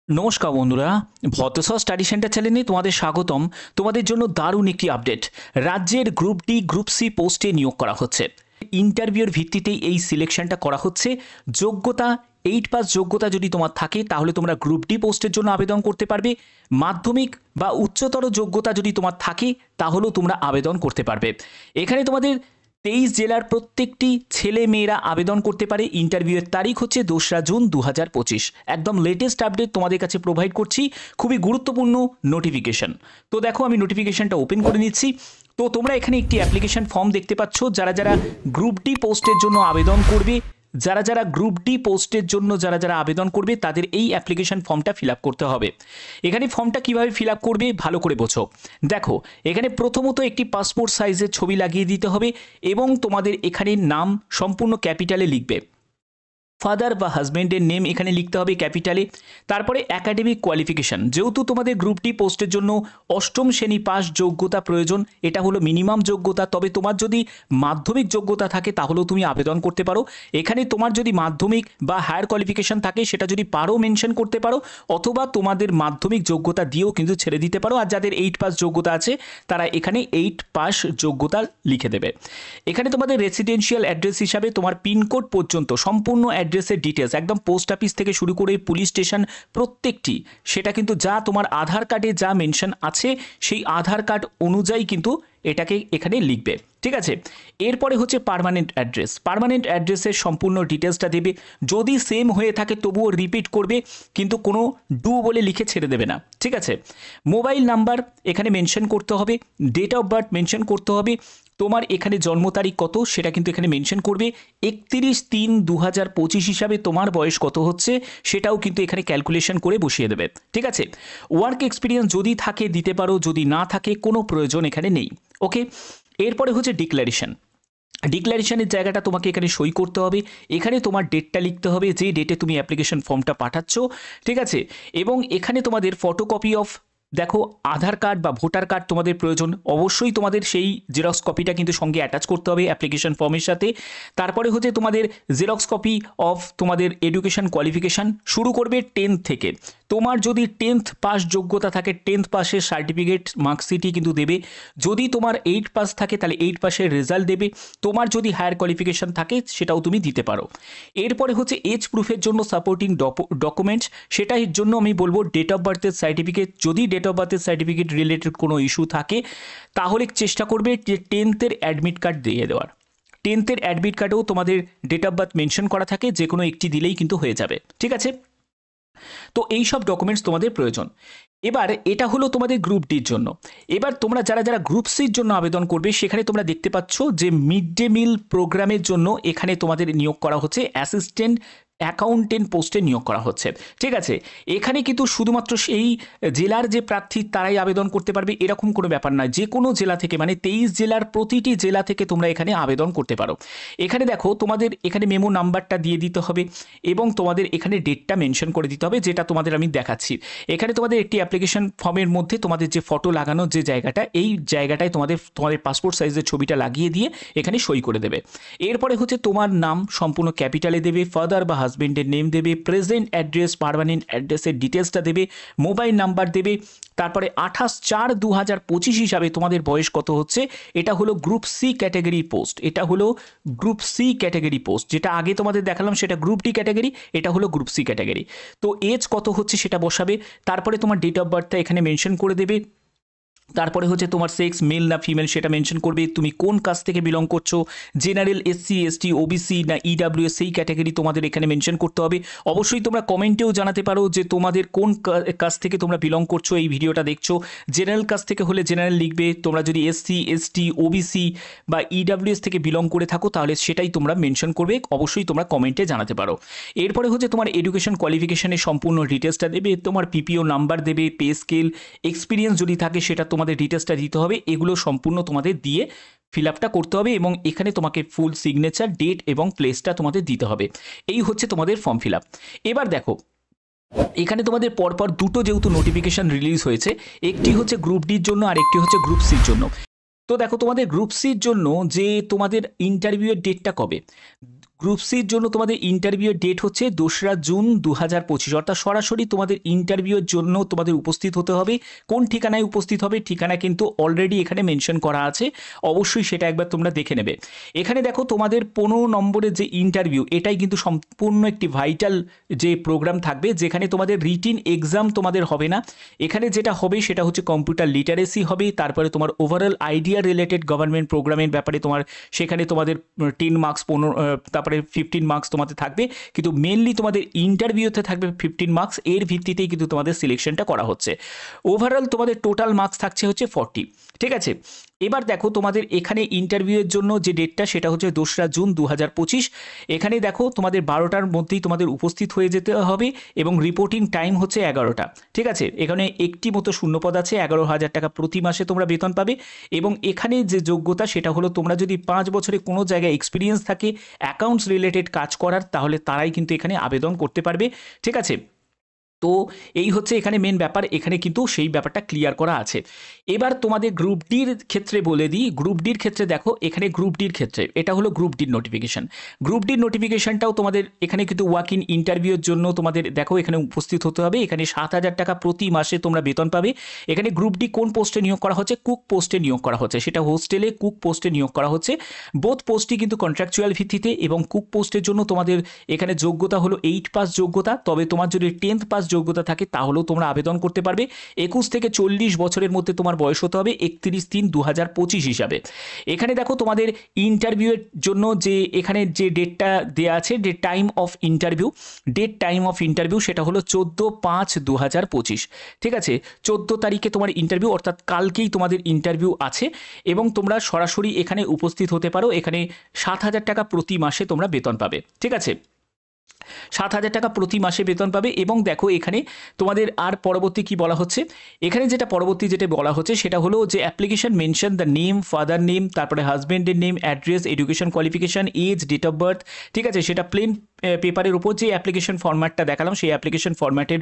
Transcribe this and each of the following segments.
নমস্কার বন্ধুরা, ভদ্রসহ study centre চ্যানেলে তোমাদের স্বাগতম। তোমাদের জন্য দারুণ একটি আপডেট। রাজ্যের গ্রুপ ডি গ্রুপ সি পোস্টে নিয়োগ করা হচ্ছে। ইন্টারভিউর ভিত্তিতেই এই সিলেকশনটা করা হচ্ছে। যোগ্যতা 8 পাস যোগ্যতা যদি তোমার থাকে তাহলে তোমরা গ্রুপ ডি পোস্টের জন্য আবেদন করতে পারবে। মাধ্যমিক বা উচ্চতর যোগ্যতা যদি তোমার থাকে তাহলেও তোমরা আবেদন করতে পারবে। এখানে তোমাদের 23 জেলার প্রত্যেকটি ছেলে মেয়েরা আবেদন করতে পারে। ইন্টারভিউয়ের তারিখ হচ্ছে 2রা জুন 2025। একদম লেটেস্ট আপডেট তোমাদের কাছে প্রোভাইড করছি, খুবই গুরুত্বপূর্ণ নোটিফিকেশন। তো দেখো, আমি নোটিফিকেশনটা ওপেন করে নিচ্ছি। তো তোমরা এখানে একটি অ্যাপ্লিকেশন ফর্ম দেখতে পাচ্ছ। যারা গ্রুপ ডি পোস্টের জন্য আবেদন করবে, যারা গ্রুপ ডি পোস্টের জন্য যারা আবেদন করবে তাদের এই অ্যাপ্লিকেশন ফর্মটা ফিল আপ করতে হবে। এখানে ফর্মটা কিভাবে ফিল আপ করবে ভালো করে বোঝো। দেখো, এখানে প্রথমত একটি পাসপোর্ট সাইজের ছবি লাগিয়ে দিতে হবে এবং তোমাদের এখানে নাম সম্পূর্ণ ক্যাপিটালে লিখবে। ফাদার বা হাজব্যান্ডের নেম এখানে লিখতে হবে ক্যাপিটালে। তারপরে একাডেমিক কোয়ালিফিকেশান, যেহেতু তোমাদের গ্রুপ ডি পোস্টের জন্য 8ম শ্রেণী পাস যোগ্যতা প্রয়োজন, এটা হলো মিনিমাম যোগ্যতা। তবে তোমার যদি মাধ্যমিক যোগ্যতা থাকে তাহলেও তুমি আবেদন করতে পারো। এখানে তোমার যদি মাধ্যমিক বা হায়ার কোয়ালিফিকেশান থাকে সেটা যদি পারো মেনশন করতে পারো, অথবা তোমাদের মাধ্যমিক যোগ্যতা দিয়েও কিন্তু ছেড়ে দিতে পারো। আর যাদের 8 পাস যোগ্যতা আছে তারা এখানে 8 পাস যোগ্যতা লিখে দেবে। এখানে তোমাদের রেসিডেন্সিয়াল অ্যাড্রেস হিসাবে তোমার পিনকোড পর্যন্ত সম্পূর্ণ অ্যাড্রেসের ডিটেলস, একদম পোস্ট অফিস থেকে শুরু করে পুলিশ স্টেশন প্রত্যেকটি, সেটা কিন্তু যা তোমার আধার কার্ডে যা মেনশন আছে সেই আধার কার্ড অনুযায়ী কিন্তু এটাকে এখানে লিখবে। ঠিক আছে, এরপরে হচ্ছে পার্মানেন্ট অ্যাড্রেস। পার্মানেন্ট অ্যাড্রেসের সম্পূর্ণ ডিটেলসটা দেবে। যদি সেম হয়ে থাকে তবুও রিপিট করবে, কিন্তু কোনো ডু বলে লিখে ছেড়ে দেবে না। ঠিক আছে, মোবাইল নাম্বার এখানে মেনশন করতে হবে, ডেট অফ বার্থ মেনশন করতে হবে, তোমার এখানে জন্ম তারিখ কত সেটা কিন্তু এখানে মেনশন করবে। 31/3/2025 হিসাবে তোমার বয়স কত হচ্ছে সেটাও কিন্তু এখানে ক্যালকুলেশন করে বসিয়ে দেবে। ঠিক আছে, ওয়ার্ক এক্সপিরিয়েন্স যদি থাকে দিতে পারো, যদি না থাকে কোনো প্রয়োজন এখানে নেই। ওকে, এরপরে হচ্ছে ডিক্লারেশন। ডিক্লারেশনের জায়গাটা তোমাকে এখানে সই করতে হবে। এখানে তোমার ডেটটা লিখতে হবে, যে ডেটে তুমি অ্যাপ্লিকেশন ফর্মটা পাঠাচ্ছ। ঠিক আছে, এবং এখানে তোমাদের ফটোকপি অফ, দেখো আধার কার্ড বা ভোটার কার্ড তোমাদের প্রয়োজন, অবশ্যই তোমাদের সেই জেরক্স কপিটা কিন্তু সঙ্গে অ্যাটাচ করতে হবে অ্যাপ্লিকেশন ফর্মের সাথে। তারপরে হচ্ছে তোমাদের জেরক্স কপি অফ তোমাদের এডুকেশন কোয়ালিফিকেশান, শুরু করবে 10th থেকে। তোমার যদি 10th পাস যোগ্যতা থাকে 10th পাসের সার্টিফিকেট মার্কশিটই কিন্তু দেবে। যদি তোমার 8 পাস থাকে তাহলে 8 পাসের রেজাল্ট দেবে। তোমার যদি হায়ার কোয়ালিফিকেশান থাকে সেটাও তুমি দিতে পারো। এরপরে হচ্ছে এজ প্রুফের জন্য সাপোর্টিং ডকুমেন্টস, সেটার জন্য আমি বলবো ডেট অফ বার্থের সার্টিফিকেট। যদি ডেট অফ বার্থের সার্টিফিকেট রিলেটেড কোনো ইস্যু থাকে তাহলে চেষ্টা করবে যে 10th অ্যাডমিট কার্ড দিয়ে দেওয়ার। 10th অ্যাডমিট কার্ডেও তোমাদের ডেট অফ বার্থ মেনশন করা থাকে, যে কোনো একটি দিলেই কিন্তু হয়ে যাবে। ঠিক আছে, তো এই সব ডকুমেন্টস তোমাদের প্রয়োজন। এবার এটা হলো তোমাদের গ্রুপ ডির জন্য। এবার তোমরা যারা গ্রুপ সির জন্য আবেদন করবে সেখানে তোমরা দেখতে পাচ্ছ যে মিড ডে মিল প্রোগ্রামের জন্য এখানে তোমাদের নিয়োগ করা হচ্ছে অ্যাসিস্ট্যান্ট অ্যাকাউন্টেন্ট পোস্টে নিয়োগ করা হচ্ছে। ঠিক আছে, এখানে কিন্তু শুধুমাত্র সেই জেলার যে প্রার্থী তারাই আবেদন করতে পারবে এরকম কোনো ব্যাপার নয়। যে কোনো জেলা থেকে, মানে 23 জেলার প্রতিটি জেলা থেকে তোমরা এখানে আবেদন করতে পারো। এখানে দেখো, তোমাদের এখানে মেমো নাম্বারটা দিয়ে দিতে হবে এবং তোমাদের এখানে ডেটটা মেনশন করে দিতে হবে, যেটা তোমাদের আমি দেখাচ্ছি। এখানে তোমাদের একটি অ্যাপ্লিকেশন ফর্মের মধ্যে তোমাদের যে ফটো লাগানোর যে জায়গাটা, এই জায়গাটায় তোমাদের পাসপোর্ট সাইজের ছবিটা লাগিয়ে দিয়ে এখানে সই করে দেবে। এরপরে হচ্ছে তোমার নাম সম্পূর্ণ ক্যাপিটালে দেবে, ফাদার বা হাজবেন্ডের নেম দেবে, প্রেজেন্ট অ্যাড্রেস পার্মানেন্ট অ্যাড্রেসের ডিটেলসটা দেবে, মোবাইল নাম্বার দেবে। তারপরে 28/4/2025 হিসাবে তোমাদের বয়স কত হচ্ছে, এটা হলো গ্রুপ সি ক্যাটাগরি পোস্ট। এটা হলো গ্রুপ সি ক্যাটাগরি পোস্ট, যেটা আগে তোমাদের দেখালাম সেটা গ্রুপ ডি ক্যাটাগরি, এটা হলো গ্রুপ সি ক্যাটাগরি। তো এজ কত হচ্ছে সেটা বসাবে। তারপরে তোমার ডেট অফ বার্থটা এখানে মেনশন করে দেবে। তারপরে হচ্ছে তোমার সেক্স মেল না ফিমেল সেটা মেনশন করবে। তুমি কোন কাস্ট থেকে বিলং করছো, জেনারেল, এসসি এসটি ওবিসি না ইডাব্লিউএস, সেই ক্যাটাগরি তোমাদের এখানে মেনশন করতে হবে। অবশ্যই তোমরা কমেন্টেও জানাতে পারো যে তোমাদের কোন কাস্ট থেকে তোমরা বিলং করছো, এই ভিডিওটা দেখছো। জেনারেল কাস্ট থেকে হলে জেনারেল লিখবে, তোমরা যদি এসসি এসটি ওবিসি বা ইডাব্লিউএস থেকে বিলং করে থাকো তাহলে সেটাই তোমরা মেনশন করবে। অবশ্যই তোমরা কমেন্টে জানাতে পারো। এরপরে হচ্ছে তোমার এডুকেশন কোয়ালিফিকেশনের সম্পূর্ণ ডিটেলসটা দেবে, তোমার পিপিও নাম্বার দেবে, পে স্কেল, এক্সপিরিয়েন্স যদি থাকে সেটা তোমাদের ডিটেলসটা দিতে হবে। এগুলো সম্পূর্ণ তোমাদের দিয়ে ফিল আপটা করতে হবে এবং এখানে তোমাকে ফুল সিগনেচার, ডেট এবং প্লেসটা তোমাদের দিতে হবে। এই হচ্ছে তোমাদের ফর্ম ফিল আপ। এবার দেখো, এখানে তোমাদের পরপর দুটো যেহেতু নোটিফিকেশান রিলিজ হয়েছে, একটি হচ্ছে গ্রুপ ডির জন্য আর একটি হচ্ছে গ্রুপ সির জন্য। তো দেখো, তোমাদের গ্রুপ সির জন্য যে তোমাদের ইন্টারভিউয়ের ডেটটা কবে, গ্রুপ সির জন্য তোমাদের ইন্টারভিউয়ের ডেট হচ্ছে 2রা জুন 2025, অর্থাৎ সরাসরি তোমাদের ইন্টারভিউয়ের জন্য তোমাদের উপস্থিত হতে হবে। কোন ঠিকানায় উপস্থিত হবে, ঠিকানা কিন্তু অলরেডি এখানে মেনশন করা আছে, অবশ্যই সেটা একবার তোমরা দেখে নেবে। এখানে দেখো তোমাদের 15 নম্বরের যে ইন্টারভিউ, এটাই কিন্তু সম্পূর্ণ একটি ভাইটাল যে প্রোগ্রাম থাকবে, যেখানে তোমাদের রিটিন এক্সাম তোমাদের হবে না। এখানে যেটা হবে সেটা হচ্ছে কম্পিউটার লিটারেসি হবে, তারপরে তোমার ওভারঅল আইডিয়া রিলেটেড গভর্নমেন্ট প্রোগ্রামের ব্যাপারে তোমার সেখানে তোমাদের 10 মার্কস, 15 তারপরে 15 মার্কস তোমাদের থাকবে, কিন্তু মেনলি তোমাদের ইন্টারভিউতে থাকবে 15 মার্কস। এর ভিত্তিতেই কিন্তু তোমাদের সিলেকশনটা করা হচ্ছে। ওভারঅল তোমাদের টোটাল মার্কস থাকছে হচ্ছে 40, ঠিক আছে। এবার দেখো তোমাদের এখানে ইন্টারভিউয়ের জন্য যে ডেটটা সেটা হচ্ছে 2রা জুন 2025। এখানে দেখো তোমাদের 12টার মধ্যেই তোমাদের উপস্থিত হয়ে যেতে হবে এবং রিপোর্টিং টাইম হচ্ছে 11টা, ঠিক আছে। এখানে একটি মতো শূন্যপদ আছে, 11,000 টাকা প্রতি মাসে তোমরা বেতন পাবে। এবং এখানে যে যোগ্যতা সেটা হলো তোমরা যদি 5 বছরে কোনো জায়গায় এক্সপিরিয়েন্স থাকে অ্যাকাউন্টস রিলেটেড কাজ করার, তাহলে তারাই কিন্তু এখানে আবেদন করতে পারবে, ঠিক আছে। তো এই হচ্ছে এখানে মেন ব্যাপার, এখানে কিন্তু সেই ব্যাপারটা ক্লিয়ার করা আছে। এবার তোমাদের গ্রুপ ডির ক্ষেত্রে বলে দিই। গ্রুপ ডির ক্ষেত্রে দেখো, এখানে গ্রুপ ডির ক্ষেত্রে এটা হলো গ্রুপ ডির নোটিফিকেশন। গ্রুপ ডির নোটিফিকেশনটাও তোমাদের এখানে কিন্তু ওয়াক ইন ইন্টারভিউর জন্য তোমাদের দেখো এখানে উপস্থিত হতে হবে। এখানে 7,000 টাকা প্রতি মাসে তোমরা বেতন পাবে। এখানে গ্রুপ ডি কোন পোস্টে নিয়োগ করা হচ্ছে, কুক পোস্টে নিয়োগ করা হচ্ছে, সেটা হোস্টেলে কুক পোস্টে নিয়োগ করা হচ্ছে। বোথ পোস্টই কিন্তু কন্ট্রাকচুয়াল ভিত্তিতে, এবং কুক পোস্টের জন্য তোমাদের এখানে যোগ্যতা হলো 8 পাস যোগ্যতা, তবে তোমার যদি 10th পাস যোগ্যতা থাকে তাহলেও তোমরা আবেদন করতে পারবে। 21 থেকে 40 বছরের মধ্যে তোমার বয়স হতে হবে 31/3/2025 হিসাবে। এখানে দেখো তোমাদের ইন্টারভিউয়ের জন্য যে এখানে যে ডেটটা দেওয়া আছে, ডেট টাইম অফ ইন্টারভিউ সেটা হলো 14/5/2025, ঠিক আছে। 14 তারিখে তোমার ইন্টারভিউ, অর্থাৎ কালকেই তোমাদের ইন্টারভিউ আছে, এবং তোমরা সরাসরি এখানে উপস্থিত হতে পারো। এখানে 7,000 টাকা প্রতি মাসে তোমরা বেতন পাবে, ঠিক আছে। 7,000 টাকা প্রতি মাসে বেতন পাবে। এবং দেখো এখানে তোমাদের আর পরবর্তী কি বলা হচ্ছে, এখানে যেটা পরবর্তী যেটা বলা হচ্ছে সেটা হলো যে application mention the name, father name, তারপরে হাজব্যান্ডের name, address, education qualification, age, date of birth, ঠিক আছে। সেটা প্লেন পেপারের উপর যে অ্যাপ্লিকেশন ফরম্যাটটা দেখালাম, সেই অ্যাপ্লিকেশন ফরম্যাটের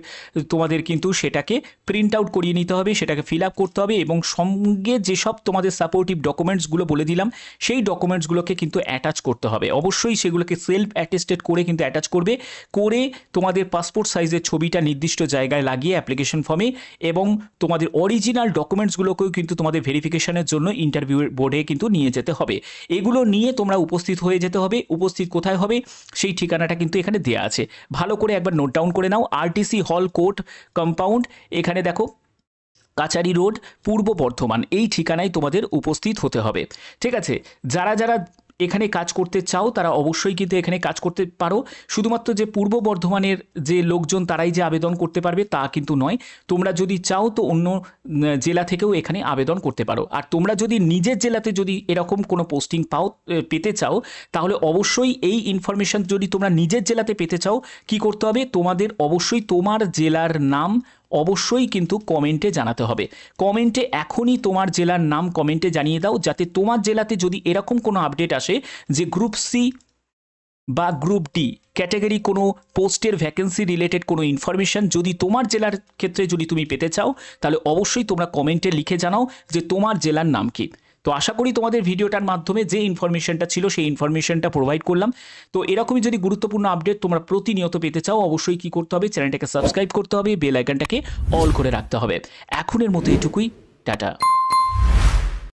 তোমাদের কিন্তু সেটাকে প্রিন্ট আউট করিয়ে নিতে হবে, সেটাকে ফিল আপ করতে হবে, এবং সঙ্গে যেসব তোমাদের সাপোর্টিভ ডকুমেন্টসগুলো বলে দিলাম সেই ডকুমেন্টসগুলোকে কিন্তু অ্যাটাচ করতে হবে। অবশ্যই সেগুলোকে সেলফ অ্যাটেস্টেড করে কিন্তু অ্যাটাচ করবে, করে তোমাদের পাসপোর্ট সাইজের ছবিটা নির্দিষ্ট জায়গায় লাগিয়ে অ্যাপ্লিকেশন ফর্মে, এবং তোমাদের অরিজিনাল ডকুমেন্টসগুলোকেও কিন্তু তোমাদের ভেরিফিকেশনের জন্য ইন্টারভিউ বোর্ডে কিন্তু নিয়ে যেতে হবে। এগুলো নিয়ে তোমরা উপস্থিত হয়ে যেতে হবে। উপস্থিত কোথায় হবে সেই ঠিকানাটা কিন্তু এখানে দেওয়া আছে, ভালো করে একবার নোট ডাউন করে নাও। আরটিসি হল কোর্ট কম্পাউন্ড, এখানে দেখো কাচারি রোড, পূর্ব বর্ধমান, এই ঠিকানায় তোমাদের উপস্থিত হতে হবে, ঠিক আছে। যারা যারা এখানে কাজ করতে চাও তারা অবশ্যই কিন্তু এখানে কাজ করতে পারো। শুধুমাত্র যে পূর্ব বর্ধমানের যে লোকজন তারাই যে আবেদন করতে পারবে তা কিন্তু নয়। তোমরা যদি চাও তো অন্য জেলা থেকেও এখানে আবেদন করতে পারো। আর তোমরা যদি নিজের জেলাতে যদি এরকম কোনো পোস্টিং পেতে চাও, তাহলে অবশ্যই এই ইনফরমেশন যদি তোমরা নিজের জেলাতে পেতে চাও, কি করতে হবে, তোমাদের অবশ্যই তোমার জেলার নাম অবশ্যই কিন্তু কমেন্টে জানাতে হবে। কমেন্টে এখনই তোমার জেলার নাম কমেন্টে জানিয়ে দাও, যাতে তোমার জেলাতে যদি এরকম কোনো আপডেট আসে যে গ্রুপ সি বা গ্রুপ ডি ক্যাটাগরি কোনো পোস্টের ভ্যাকেন্সি রিলেটেড কোনো ইনফরমেশন যদি তোমার জেলার ক্ষেত্রে যদি তুমি পেতে চাও, তাহলে অবশ্যই তোমরা কমেন্টে লিখে জানাও যে তোমার জেলার নাম কি। তো আশা করি তোমাদের ভিডিওটার মাধ্যমে যে ইনফরমেশনটা ছিল সেই ইনফরমেশনটা প্রোভাইড করলাম। তো এরকমই যদি গুরুত্বপূর্ণ আপডেট তোমরা প্রতিনিয়ত পেতে চাও, অবশ্যই কি করতে হবে, চ্যানেলটাকে সাবস্ক্রাইব করতে হবে, বেল আইকনটাকে অল করে রাখতে হবে। এখনের মতো এটুকুই, টাটা।